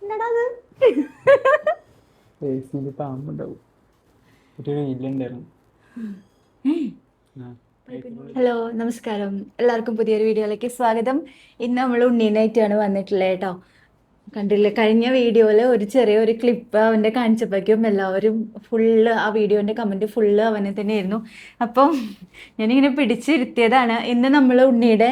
എന്താടാ അത്? ഫേസിൽ പാമ്പുണ്ടാവും. ഒരു വെയിലുണ്ടായിരുന്നു. ഹലോ, നമസ്കാരം. എല്ലാവർക്കും പുതിയൊരു വീഡിയോയിലേക്ക് സ്വാഗതം. ഇന്ന് നമ്മൾ ഉണ്ണീനായിട്ടാണ് വന്നിട്ടുള്ളത് കേട്ടോ. കണ്ടില്ലേ, കഴിഞ്ഞ വീഡിയോയിൽ ഒരു ചെറിയൊരു ക്ലിപ്പ് അവൻ്റെ കാണിച്ചപ്പോഴേക്കും എല്ലാവരും ഫുള്ള് ആ വീഡിയോൻ്റെ കമൻറ്റ് ഫുള്ള് അവനെ തന്നെയായിരുന്നു. അപ്പം ഞാനിങ്ങനെ പിടിച്ചിരുത്തിയതാണ്. ഇന്ന് നമ്മൾ ഉണ്ണിയുടെ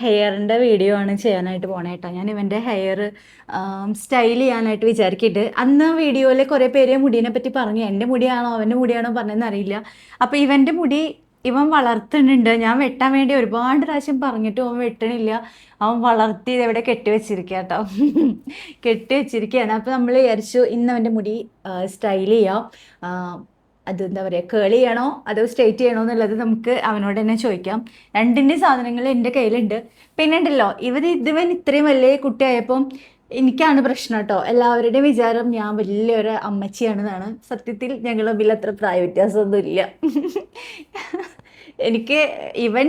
ഹെയറിൻ്റെ വീഡിയോ ആണ് ചെയ്യാനായിട്ട് പോണേ കേട്ടോ. ഞാൻ ഇവൻ്റെ ഹെയർ സ്റ്റൈൽ ചെയ്യാനായിട്ട് വിചാരിക്കിട്ട് അന്ന് വീഡിയോയിൽ കുറേ പേര് മുടീനെ പറ്റി പറഞ്ഞു. എൻ്റെ മുടിയാണോ അവൻ്റെ മുടിയാണോ പറഞ്ഞതെന്ന് അറിയില്ല. അപ്പോൾ ഇവൻ്റെ മുടി ഇവൻ വളർത്തുന്നുണ്ട്. ഞാൻ വെട്ടാൻ വേണ്ടി ഒരുപാട് പ്രാവശ്യം പറഞ്ഞിട്ടും അവൻ വെട്ടണില്ല. അവൻ വളർത്തി ഇതെവിടെ കെട്ടിവെച്ചിരിക്കുക കേട്ടോ. കെട്ടിവെച്ചിരിക്കുകയാണ്. അപ്പോൾ നമ്മൾ വിചാരിച്ചു ഇന്ന് അവൻ്റെ മുടി സ്റ്റൈൽ ചെയ്യാം. അത് എന്താ പറയുക, കേളി ചെയ്യണോ അതോ സ്ട്രെയിറ്റ് ചെയ്യണോ എന്നുള്ളത് നമുക്ക് അവനോട് തന്നെ ചോദിക്കാം. രണ്ടിൻ്റെ സാധനങ്ങൾ എൻ്റെ കയ്യിലുണ്ട്. പിന്നെ ഉണ്ടല്ലോ, ഇവൻ ഇത്രയും വലിയ കുട്ടിയായപ്പം എനിക്കാണ് പ്രശ്നം കേട്ടോ. എല്ലാവരുടെയും വിചാരം ഞാൻ വലിയൊരു അമ്മച്ചിയാണെന്നാണ്. സത്യത്തിൽ ഞങ്ങൾ തമ്മിൽ അത്ര പ്രായ വ്യത്യാസമൊന്നുമില്ല. എനിക്ക് ഇവൻ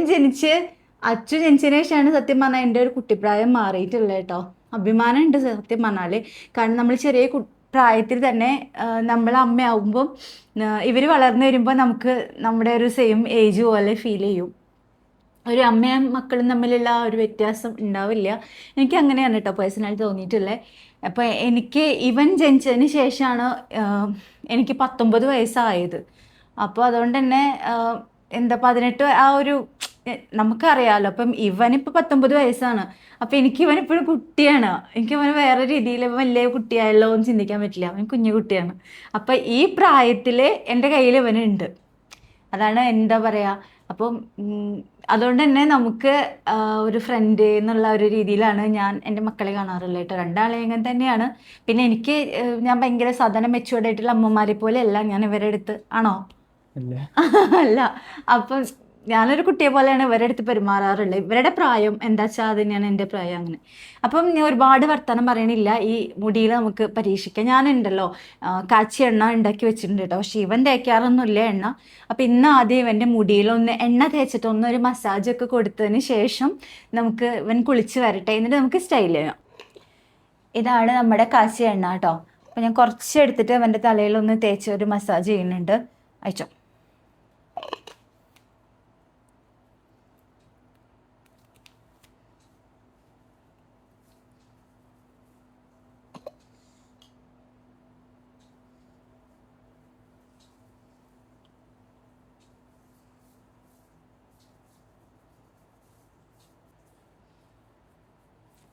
അച്ചു ജനിച്ചതിന് ശേഷമാണ് സത്യം പറഞ്ഞാൽ എൻ്റെ ഒരു കുട്ടിപ്രായം മാറിയിട്ടുള്ളത് കേട്ടോ. അഭിമാനമുണ്ട് സത്യം പറഞ്ഞാൽ. കാരണം നമ്മൾ ചെറിയ പ്രായത്തിൽ തന്നെ നമ്മൾ അമ്മയാവുമ്പം ഇവർ വളർന്നു വരുമ്പോൾ നമുക്ക് നമ്മുടെ ഒരു സെയിം ഏജ് പോലെ ഫീൽ ചെയ്യും. ഒരു അമ്മയും മക്കളും തമ്മിലുള്ള ഒരു വ്യത്യാസം ഉണ്ടാവില്ല. എനിക്ക് അങ്ങനെയാണ് കേട്ടോ പേഴ്സണലി തോന്നിയിട്ടുള്ളത്. അപ്പോൾ എനിക്ക് ഇവൻ ജനിച്ചതിന് ശേഷമാണ് എനിക്ക് 19 വയസ്സായത്. അപ്പോൾ അതുകൊണ്ട് തന്നെ എന്താ 18 ആ ഒരു നമുക്കറിയാമല്ലോ. അപ്പം ഇവനിപ്പോൾ 19 വയസ്സാണ്. അപ്പം എനിക്ക് ഇവനിപ്പോഴും കുട്ടിയാണ്. എനിക്ക് അവന് വേറെ രീതിയിൽ വലിയ കുട്ടിയായല്ലോ എന്ന് ചിന്തിക്കാൻ പറ്റില്ല. അവൻ കുഞ്ഞു കുട്ടിയാണ്. അപ്പം ഈ പ്രായത്തിൽ എൻ്റെ കയ്യിൽ ഇവനുണ്ട്. അതാണ് എന്താ പറയുക. അപ്പം അതുകൊണ്ട് തന്നെ നമുക്ക് ഒരു ഫ്രണ്ട് എന്നുള്ള ഒരു രീതിയിലാണ് ഞാൻ എൻ്റെ മക്കളെ കാണാറുള്ളത് കേട്ടോ. രണ്ടാളെ അങ്ങനെ തന്നെയാണ്. പിന്നെ എനിക്ക് ഞാൻ ഭയങ്കര സാധാരണ മെച്ചുവേർഡ് ആയിട്ടുള്ള അമ്മമാരെ പോലെ അല്ല ഞാൻ ഇവരുടെ അടുത്ത്. ആണോ? അല്ല. അപ്പം ഞാനൊരു കുട്ടിയെ പോലെയാണ് ഇവരുടെ അടുത്ത് പെരുമാറാറുള്ളത്. ഇവരുടെ പ്രായം എന്താ വെച്ചാൽ അത് തന്നെയാണ് എൻ്റെ പ്രായം. അങ്ങനെ അപ്പം ഞാൻ ഒരുപാട് വർത്തമാനം പറയണില്ല. ഈ മുടിയിൽ നമുക്ക് പരീക്ഷിക്കാം. ഞാനുണ്ടല്ലോ കാച്ചി എണ്ണ ഉണ്ടാക്കി വെച്ചിട്ടുണ്ട് കേട്ടോ. പക്ഷെ ഇവൻ തേക്കാറൊന്നുമില്ല എണ്ണ. അപ്പം ഇന്ന് ആദ്യം ഇവൻ്റെ മുടിയിലൊന്ന് എണ്ണ തേച്ചിട്ട് ഒന്നൊരു മസാജൊക്കെ കൊടുത്തതിന് ശേഷം നമുക്ക് ഇവൻ കുളിച്ച് വരട്ടെ, എന്നിട്ട് നമുക്ക് സ്റ്റൈൽ ചെയ്യാം. ഇതാണ് നമ്മുടെ കാച്ചി എണ്ണ കേട്ടോ. അപ്പം ഞാൻ കുറച്ച് എടുത്തിട്ട് അവൻ്റെ തലയിലൊന്ന് തേച്ച് ഒരു മസാജ് ചെയ്യുന്നുണ്ട്. അയച്ചോ.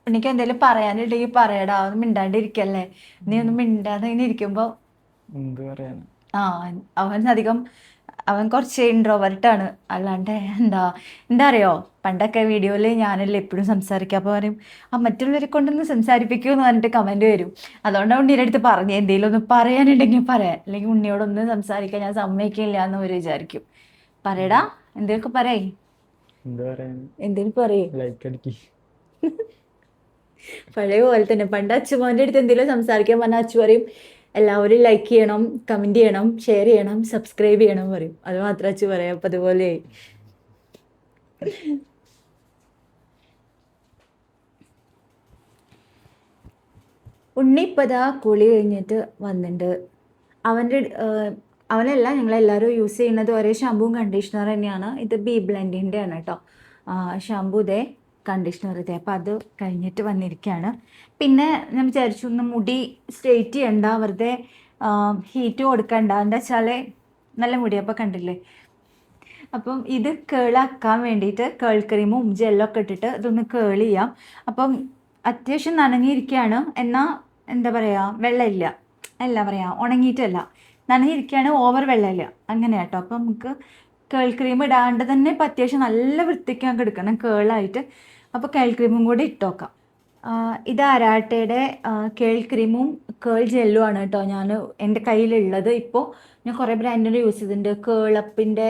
എനിക്ക് എന്തെങ്കിലും പറയാനുണ്ടെങ്കിൽ പറയടാ. ഒന്നും മിണ്ടാണ്ടിരിക്കല്ലേ. നീ ഒന്നും മിണ്ടാതെ ഇങ്ങനെ ഇരിക്കുമ്പോൾ അവൻ കുറച്ച് ഇൻട്രോവേർട്ടാണ്. അല്ലാണ്ട് എന്താ അറിയോ, പണ്ടൊക്കെ വീഡിയോയിൽ ഞാനല്ലേ എപ്പോഴും സംസാരിക്കുക. അപ്പോൾ പറയും മറ്റുള്ളവരെ കൊണ്ടൊന്ന് സംസാരിപ്പിക്കുമെന്ന് പറഞ്ഞിട്ട് കമൻറ്റ് വരും. അതുകൊണ്ട് ഉണ്ണിയുടെ അടുത്ത് പറഞ്ഞു എന്തെങ്കിലും ഒന്ന് പറയാനുണ്ടെങ്കിൽ പറയാൻ, അല്ലെങ്കിൽ ഉണ്ണിയോടൊന്ന് സംസാരിക്കാൻ ഞാൻ സമ്മതിക്കില്ല എന്ന് അവർ വിചാരിക്കും. പറയടാ, എന്തെങ്കിലുമൊക്കെ പറയേ. എന്തെങ്കിലും പറയേ. പഴയ പോലെ തന്നെ പണ്ട് അച്ചുമോൻ്റെ അടുത്ത് എന്തെങ്കിലും സംസാരിക്കാൻ പറഞ്ഞാൽ അച്ചു പറയും എല്ലാവരും ലൈക്ക് ചെയ്യണം, കമൻറ്റ് ചെയ്യണം, ഷെയർ ചെയ്യണം, സബ്സ്ക്രൈബ് ചെയ്യണം പറയും. അത് മാത്രം അച്ചു പറയാം. അപ്പം അതുപോലെ ഉണ്ണിപ്പതാ കുളി കഴിഞ്ഞിട്ട് വന്നിട്ടുണ്ട്. അവനല്ല, ഞങ്ങളെല്ലാവരും യൂസ് ചെയ്യുന്നത് ഒരേ ഷാമ്പൂവും കണ്ടീഷണർ തന്നെയാണ്. ഇത് ബി ബ്ലെൻഡിൻ്റെ ആണ് കേട്ടോ. ഷാമ്പൂ ഇതേ, കണ്ടീഷണർ ഇതേ. അപ്പോൾ അത് കഴിഞ്ഞിട്ട് വന്നിരിക്കുകയാണ്. പിന്നെ ഞാൻ വിചാരിച്ചു ഒന്ന് മുടി സ്ട്രെയിറ്റ് ചെയ്യണ്ട, വെറുതെ ഹീറ്റ് കൊടുക്കണ്ട. എന്താ വെച്ചാൽ നല്ല മുടി. അപ്പോൾ കണ്ടില്ലേ. അപ്പം ഇത് കേളാക്കാൻ വേണ്ടിയിട്ട് കേൾ ക്രീമും ജെല്ലൊക്കെ ഇട്ടിട്ട് ഇതൊന്ന് കേൾ ചെയ്യാം. അപ്പം അത്യാവശ്യം നനഞ്ഞിരിക്കുകയാണ്. എന്നാൽ എന്താ പറയുക, വെള്ളമില്ല, എന്താ പറയുക, ഉണങ്ങിയിട്ടല്ല, നനഞ്ഞിരിക്കുകയാണ്, ഓവർ വെള്ളമില്ല, അങ്ങനെ കേട്ടോ. അപ്പം നമുക്ക് കേൾ ക്രീം ഇടാണ്ട് തന്നെ ഇപ്പം അത്യാവശ്യം നല്ല വൃത്തിക്കാൻ എടുക്കണം കേളായിട്ട്. അപ്പോൾ കേൾ ക്രീമും കൂടി ഇട്ടോക്കാം. ഇത് അരാട്ടയുടെ കേൾ ക്രീമും കേൾ ജെല്ലും ആണ് കേട്ടോ ഞാൻ എൻ്റെ കയ്യിലുള്ളത്. ഇപ്പോൾ ഞാൻ കുറേ ബ്രാൻഡിൻ്റെ യൂസ് ചെയ്തിട്ടുണ്ട്. കേളപ്പിൻ്റെ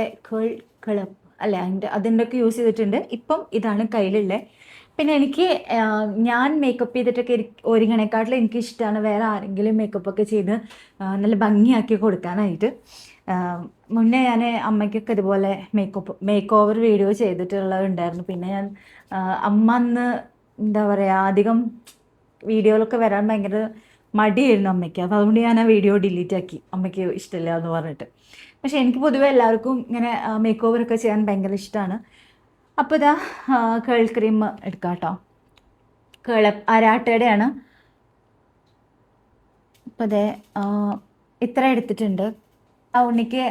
കേളപ്പ് അല്ലേ, അതിൻ്റെ ഒക്കെ യൂസ് ചെയ്തിട്ടുണ്ട്. ഇപ്പം ഇതാണ് കയ്യിലുള്ളത്. പിന്നെ എനിക്ക് ഞാൻ മേക്കപ്പ് ചെയ്തിട്ടൊക്കെ ഒരുങ്ങണേക്കാട്ടിലും എനിക്കിഷ്ടമാണ് വേറെ ആരെങ്കിലും മേക്കപ്പൊക്കെ ചെയ്ത് നല്ല ഭംഗിയാക്കി കൊടുക്കാനായിട്ട്. മുന്നേ ഞാൻ അമ്മയ്ക്കൊക്കെ ഇതുപോലെ മേക്ക് ഓവർ വീഡിയോ ചെയ്തിട്ടുള്ളതുണ്ടായിരുന്നു. പിന്നെ ഞാൻ അമ്മ അന്ന് എന്താ പറയുക അധികം വീഡിയോയിലൊക്കെ വരാൻ ഭയങ്കര മടിയായിരുന്നു അമ്മയ്ക്ക്. അപ്പോൾ അതുകൊണ്ട് ഞാൻ ആ വീഡിയോ ഡിലീറ്റ് ആക്കി, അമ്മയ്ക്ക് ഇഷ്ടമില്ല എന്ന് പറഞ്ഞിട്ട്. പക്ഷേ എനിക്ക് പൊതുവെ എല്ലാവർക്കും ഇങ്ങനെ മേക്ക് ഓവറൊക്കെ ചെയ്യാൻ ഭയങ്കര ഇഷ്ടമാണ്. അപ്പോൾ ഇതാ കേൾ ക്രീം എടുക്കാം കേട്ടോ. ആരാട്ടയുടെയാണ്. അപ്പോൾ അതെ ഇത്ര എടുത്തിട്ടുണ്ട്. ആ ഉണ്ണിക്ക്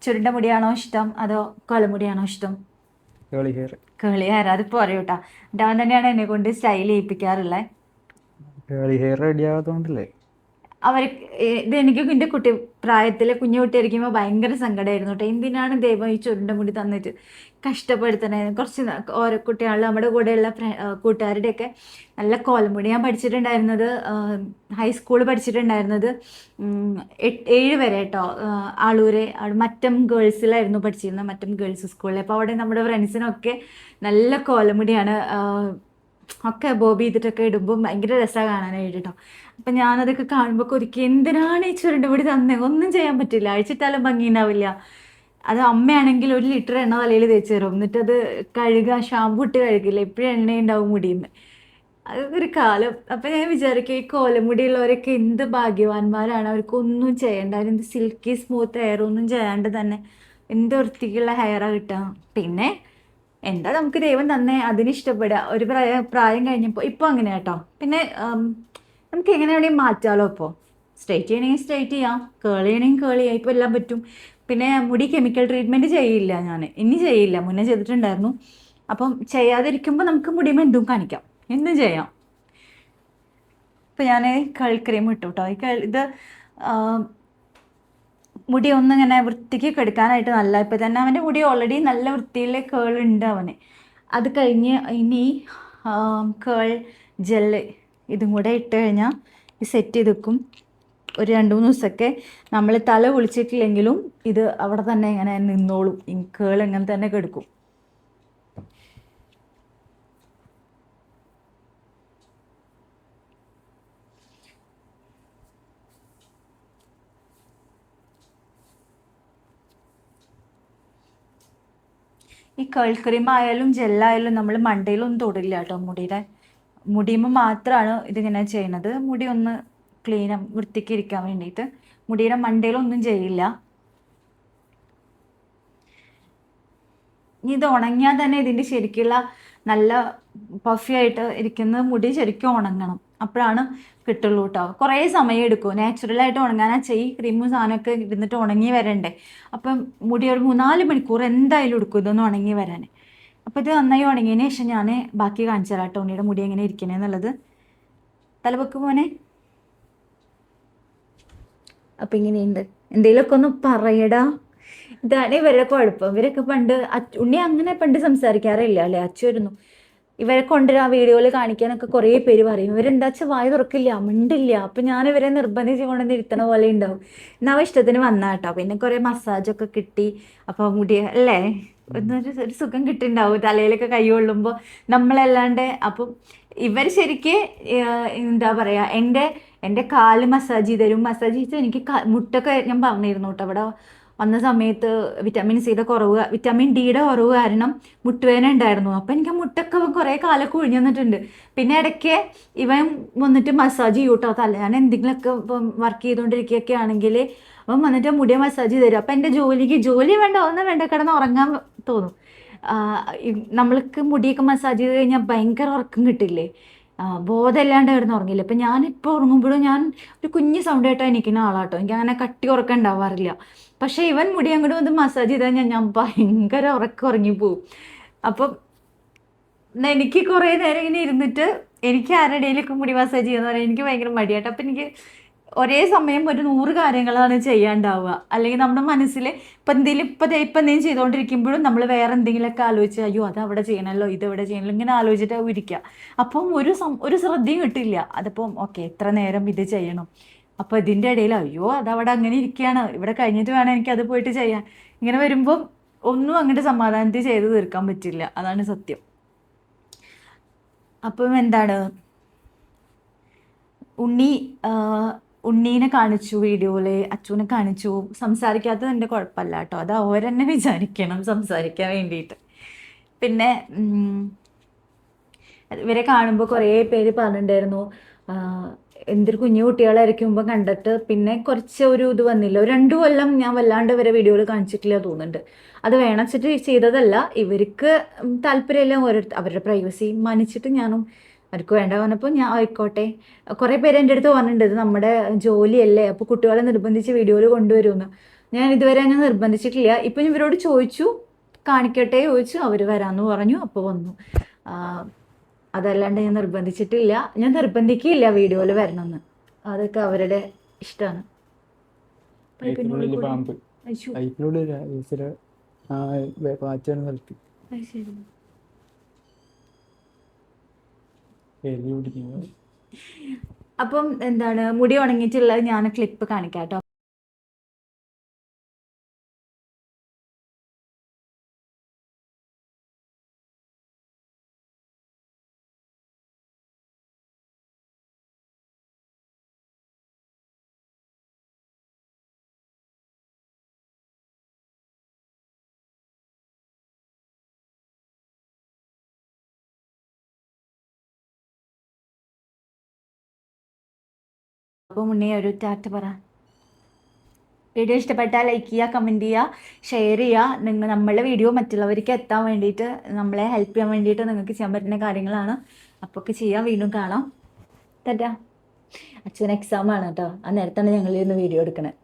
ചുരുണ്ട മുടിയാണോ ഇഷ്ടം അതോ കൊലമുടിയാണോ ഇഷ്ടം? Curly hair. Curly hair. അതിപ്പോൾ പറയൂ കേട്ടോ, അവൻ തന്നെയാണ് എന്നെ കൊണ്ട് സ്റ്റൈൽ ചെയ്യിപ്പിക്കാറുള്ളത്. കേളി ഹെയർ റെഡി ആകാത്തതുകൊണ്ടല്ലേ? അവർ ഇത് എനിക്ക് എൻ്റെ പ്രായത്തിൽ കുഞ്ഞു കുട്ടിയായിരിക്കുമ്പോൾ ഭയങ്കര സങ്കടമായിരുന്നു കേട്ടോ. എന്തിനാണ് ദൈവം ഈ ചുരുണ്ട മുടി തന്നിട്ട് കഷ്ടപ്പെടുത്തണേ. കുറച്ച് ഓരോ കുട്ടികൾ നമ്മുടെ കൂടെയുള്ള കൂട്ടുകാരുടെയൊക്കെ നല്ല കോലമുടി. ഞാൻ പഠിച്ചിട്ടുണ്ടായിരുന്നത് ഹൈസ്കൂൾ പഠിച്ചിട്ടുണ്ടായിരുന്നത് 7 വരെ കേട്ടോ. ആളൂര് മറ്റം ഗേൾസിലായിരുന്നു പഠിച്ചിരുന്നത്, മറ്റം ഗേൾസ് സ്കൂളിൽ. അപ്പോൾ അവിടെ നമ്മുടെ ഫ്രണ്ട്സിനൊക്കെ നല്ല കോലമുടിയാണ്. ഒക്കെ ബോബി ചെയ്തിട്ടൊക്കെ ഇടുമ്പോൾ ഭയങ്കര രസമാണ് കാണാനായിട്ട് കേട്ടോ. അപ്പം ഞാനതൊക്കെ കാണുമ്പോൾ കൊതിക്കും, എന്തിനാണ് ഈ ചുരുണ്ട മുടി തന്നെ, ഒന്നും ചെയ്യാൻ പറ്റില്ല, അഴിച്ചിട്ടാലും ഭംഗി ഉണ്ടാവില്ല. അത് അമ്മയാണെങ്കിൽ 1 ലിറ്റർ എണ്ണ തലയിൽ തേച്ച് തരും, എന്നിട്ടത് കഴുകുക, ഷാമ്പു ഇട്ട് കഴുകില്ല, എപ്പോഴും എണ്ണ ഉണ്ടാവും മുടിയുമ്പോൾ. അതൊരു കാലം. അപ്പം ഞാൻ വിചാരിക്കും, ഈ കോലമുടിയുള്ളവരൊക്കെ എന്ത് ഭാഗ്യവാന്മാരാണ്, അവർക്കൊന്നും ചെയ്യേണ്ട, എന്ത് സിൽക്കി സ്മൂത്ത് ഹെയർ ഒന്നും ചെയ്യാണ്ട് തന്നെ എന്ത് വൃത്തിക്കുള്ള ഹെയറാണ് കിട്ടുക. പിന്നെ എന്താ നമുക്ക് ദൈവം തന്നെ അതിന് ഇഷ്ടപ്പെടുക. ഒരു പ്രായം കഴിഞ്ഞപ്പോൾ ഇപ്പോൾ അങ്ങനെ കേട്ടോ. പിന്നെ നമുക്ക് എങ്ങനെ വേണമെങ്കിൽ മാറ്റാമല്ലോ. ഇപ്പോൾ സ്ട്രൈറ്റ് ചെയ്യണമെങ്കിൽ സ്ട്രൈറ്റ് ചെയ്യാം, കേൾ ചെയ്യണമെങ്കിൽ കേൾ ചെയ്യാം, ഇപ്പോൾ എല്ലാം പറ്റും. പിന്നെ മുടി കെമിക്കൽ ട്രീറ്റ്മെൻറ്റ് ചെയ്യില്ല ഞാൻ, ഇനി ചെയ്യില്ല, മുന്നേ ചെയ്തിട്ടുണ്ടായിരുന്നു. അപ്പം ചെയ്യാതിരിക്കുമ്പോൾ നമുക്ക് മുടിയുമ്പോൾ എന്തും കാണിക്കാം, എന്തും ചെയ്യാം. ഇപ്പം ഞാൻ കേൾ ക്രീം ഇട്ടു കേട്ടോ. ഇത് മുടി ഒന്നിങ്ങനെ വൃത്തിക്ക് കെടുക്കാനായിട്ട് നല്ല. ഇപ്പം തന്നെ അവൻ്റെ മുടി ഓൾറെഡി നല്ല വൃത്തിയിലെ കേളുണ്ട് അവന്. അത് കഴിഞ്ഞ് ഇനി കേൾ ജെല്ല് ഇതും കൂടെ ഇട്ട് കഴിഞ്ഞാൽ സെറ്റ് ചെയ്ത് വെക്കും. ഒരു 2-3 ദിവസമൊക്കെ നമ്മൾ തല കുളിച്ചിട്ടില്ലെങ്കിലും ഇത് അവിടെ തന്നെ ഇങ്ങനെ നിന്നോളും. ഈ കേൾ ഇങ്ങനെ തന്നെ കെടുക്കും. ഈ കേൾ ക്രീം ആയാലും ജെല്ലായാലും നമ്മൾ മണ്ടയിലൊന്നും തൊടില്ല കേട്ടോ. മുടിയുമ്പോൾ മാത്രമാണ് ഇതിങ്ങനെ ചെയ്യണത്. മുടി ഒന്ന് ക്ലീനും വൃത്തിക്ക് ഇരിക്കാൻ വേണ്ടിയിട്ട് മുടിയുടെ മണ്ടയിലൊന്നും ചെയ്യില്ല. ഇത് ഉണങ്ങിയാൽ തന്നെ ഇതിൻ്റെ ശരിക്കുള്ള നല്ല പഫി ആയിട്ട് ഇരിക്കുന്ന മുടി ശരിക്കും ഉണങ്ങണം, അപ്പോഴാണ് കിട്ടുള്ളൂ കേട്ടോ. കുറേ സമയം എടുക്കും നാച്ചുറലായിട്ട് ഉണങ്ങാനാ ചെയ്യും. ക്രീമും സാധനമൊക്കെ ഇരുന്നിട്ട് ഉണങ്ങി വരണ്ടേ. അപ്പം മുടി ഒരു 3-4 മണിക്കൂർ എന്തായാലും എടുക്കും ഇതൊന്ന് ഉണങ്ങി വരാൻ. അപ്പോൾ ഇത് നന്നായി ഉണങ്ങിയതിന് ശേഷം ഞാൻ ബാക്കി കാണിച്ചു തരാം കേട്ടോ ഉണ്ണിയുടെ മുടി എങ്ങനെ ഇരിക്കണേന്നുള്ളത്. തലവെക്ക് പോനെ. അപ്പം ഇങ്ങനെയുണ്ട്. എന്തെങ്കിലുമൊക്കെ ഒന്ന് പറയടാ. ഇതാണ് ഇവരുടെ കുഴപ്പം. ഇവരൊക്കെ ഉണ്ണി അങ്ങനെ പണ്ട് സംസാരിക്കാറില്ല അല്ലേ, അച്ഛനായിരുന്നു. ഇവരെ കൊണ്ടുവരാ വീഡിയോയിൽ കാണിക്കാനൊക്കെ കുറേ പേര് പറയും, ഇവരെന്താ വെച്ചാൽ വായ തുറക്കില്ല, മിണ്ടില്ല. അപ്പം ഞാൻ ഇവരെ നിർബന്ധിച്ച് കൊണ്ടുവന്ന് ഇരുത്തണ പോലെ ഉണ്ടാവും. എന്നാൽ ഇഷ്ടത്തിന് വന്നാട്ടോ. പിന്നെ കുറേ മസാജൊക്കെ കിട്ടി. അപ്പോൾ മുടി അല്ലേ ഒരു സുഖം കിട്ടിയിട്ടുണ്ടാവും തലയിലൊക്കെ കൈ കൊള്ളുമ്പോൾ നമ്മളല്ലാണ്ട്. അപ്പം ഇവർ ശരിക്ക് എന്താ പറയുക, എൻ്റെ കാല് മസാജ് ചെയ്ത് തരും. മസാജ് ചെയ്ത് എനിക്ക് മുട്ടൊക്കെ ഞാൻ പറഞ്ഞിരുന്നു കേട്ടോ. അവിടെ വന്ന സമയത്ത് വിറ്റാമിൻ സിയുടെ കുറവ്, വിറ്റാമിൻ ഡിയുടെ കുറവ് കാരണം മുട്ടുവേദന ഉണ്ടായിരുന്നു. അപ്പം എനിക്ക് മുട്ടൊക്കെ കുറേ കാലമൊക്കെ ഒഴിഞ്ഞു വന്നിട്ടുണ്ട്. പിന്നെ ഇടയ്ക്ക് ഇവൻ വന്നിട്ട് മസാജ് ചെയ്യും കേട്ടോ തല. ഞാൻ എന്തെങ്കിലുമൊക്കെ ഇപ്പം വർക്ക് ചെയ്തുകൊണ്ടിരിക്കുകയൊക്കെ ആണെങ്കിൽ അവൻ വന്നിട്ട് മുടിയെ മസാജ് ചെയ്ത് തരും. അപ്പം എൻ്റെ ജോലി വേണ്ട, ഒന്നും വേണ്ട, കിടന്ന് ഉറങ്ങാൻ തോന്നും. നമ്മൾക്ക് മുടിയൊക്കെ മസാജ് ചെയ്ത് കഴിഞ്ഞാൽ ഭയങ്കര ഉറക്കം കിട്ടില്ലേ, ബോധമില്ലാണ്ട് കിടന്ന് ഉറങ്ങില്ല. അപ്പം ഞാനിപ്പോൾ ഉറങ്ങുമ്പോഴും ഞാൻ ഒരു കുഞ്ഞ് സൗണ്ട് ആയിട്ടാണ് എനിക്കുന്ന ആളാട്ടോ. എനിക്ക് അങ്ങനെ കട്ടി ഉറക്കം ഉണ്ടാവാറില്ല. പക്ഷേ ഇവൻ മുടി അങ്ങോട്ട് വന്ന് മസാജ് ചെയ്ത് കഴിഞ്ഞാൽ ഞാൻ ഭയങ്കര ഉറങ്ങിപ്പോവും. അപ്പം എനിക്ക് കുറേ നേരം ഇങ്ങനെ ഇരുന്നിട്ട് എനിക്ക് ആരുടെയിലൊക്കെ മുടി മസാജ് ചെയ്യുന്ന പറയാൻ എനിക്ക് ഭയങ്കര മടിയായിട്ട്. അപ്പം എനിക്ക് ഒരേ സമയം ഒരു 100 കാര്യങ്ങളാണ് ചെയ്യാണ്ടാവുക. അല്ലെങ്കിൽ നമ്മുടെ മനസ്സിൽ ഇപ്പം എന്തെങ്കിലും ചെയ്തുകൊണ്ടിരിക്കുമ്പോഴും നമ്മൾ വേറെ എന്തെങ്കിലുമൊക്കെ ആലോചിച്ച് അയ്യോ അത് അവിടെ ചെയ്യണമല്ലോ, ഇതെവിടെ ചെയ്യണമല്ലോ, ഇങ്ങനെ ആലോചിച്ചിട്ട് ഇരിക്കുക. അപ്പം ഒരു ശ്രദ്ധയും കിട്ടില്ല. അതിപ്പം ഓക്കെ എത്ര നേരം ഇത് ചെയ്യണം, അപ്പോൾ ഇതിൻ്റെ ഇടയിൽ അയ്യോ അതവിടെ അങ്ങനെ ഇരിക്കുകയാണ്, ഇവിടെ കഴിഞ്ഞിട്ട് വേണം എനിക്കത് പോയിട്ട് ചെയ്യാൻ. ഇങ്ങനെ വരുമ്പം ഒന്നും അങ്ങോട്ട് സമാധാനത്തിൽ ചെയ്ത് തീർക്കാൻ പറ്റില്ല. അതാണ് സത്യം. അപ്പം എന്താണ്, ഉണ്ണീനെ കാണിച്ചു വീഡിയോയിൽ, അച്ചുവിനെ കാണിച്ചു. സംസാരിക്കാത്തത് എൻ്റെ കുഴപ്പമില്ല കേട്ടോ, അത് അവരെന്നെ വിചാരിക്കണം സംസാരിക്കാൻ വേണ്ടിയിട്ട്. പിന്നെ ഇവരെ കാണുമ്പോൾ കുറേ പേര് പറഞ്ഞിട്ടുണ്ടായിരുന്നു എന്തൊരു കുഞ്ഞു കുട്ടികളായിരിക്കുമ്പോൾ കണ്ടിട്ട് പിന്നെ കുറച്ച് ഒരു ഇത് വന്നില്ല. ഒരു 2 കൊല്ലം ഞാൻ വല്ലാണ്ട് ഇവരെ വീഡിയോയിൽ കാണിച്ചിട്ടില്ല തോന്നുന്നുണ്ട്. അത് വേണച്ചിട്ട് ചെയ്തതല്ല, ഇവർക്ക് താല്പര്യമില്ല, അവരുടെ പ്രൈവസി മാനിച്ചിട്ട് ഞാനും അവർക്ക് വേണ്ട പറഞ്ഞപ്പോൾ ഞാൻ ആയിക്കോട്ടെ. കുറേ പേര് എൻ്റെ അടുത്ത് പറഞ്ഞിട്ടുണ്ട് ഇത് നമ്മുടെ ജോലിയല്ലേ, അപ്പോൾ കുട്ടികളെ നിർബന്ധിച്ച് വീഡിയോയിൽ കൊണ്ടുവരുമെന്ന്. ഞാൻ ഇതുവരെ അങ്ങനെ നിർബന്ധിച്ചിട്ടില്ല. ഇപ്പം ഇവരോട് ചോദിച്ചു, കാണിക്കട്ടെ ചോദിച്ചു, അവർ വരാമെന്ന് പറഞ്ഞു, അപ്പോൾ വന്നു. അതല്ലാണ്ട് ഞാൻ നിർബന്ധിച്ചിട്ടില്ല, ഞാൻ നിർബന്ധിക്കില്ല വീഡിയോയിൽ വരണമെന്ന്. അതൊക്കെ അവരുടെ ഇഷ്ടമാണ്. പൈപ്പിനുള്ളിൽ പാമ്പ്. അയ്യോ, പൈപ്പിനുള്ളിൽ പാച്ചാണ് നിർത്തി അത് ശരി. എലി പിടിക്കുന്നത്. അപ്പം എന്താണ് മുടി ഉണങ്ങിയിട്ടുള്ളത് ഞാൻ ക്ലിപ്പ് കാണിക്കാം കേട്ടോ. അപ്പോൾ മുന്നേ ഒരു ടാറ്റ പറ. വീഡിയോ ഇഷ്ടപ്പെട്ടാൽ ലൈക്ക് ചെയ്യുക, കമൻറ്റ് ചെയ്യുക, ഷെയർ ചെയ്യുക. നമ്മളുടെ വീഡിയോ മറ്റുള്ളവർക്ക് എത്താൻ വേണ്ടിയിട്ട്, നമ്മളെ ഹെൽപ്പ് ചെയ്യാൻ വേണ്ടിയിട്ട് നിങ്ങൾക്ക് ചെയ്യാൻ പറ്റുന്ന കാര്യങ്ങളാണ്. അപ്പോൾ ഒക്കെ ചെയ്യാം. വീണ്ടും കാണാം. ടാറ്റ. അച്ഛൻ എക്സാം ആണ് കേട്ടോ, ആ നേരത്താണ് ഞങ്ങൾ ഇന്ന് വീഡിയോ എടുക്കണത്.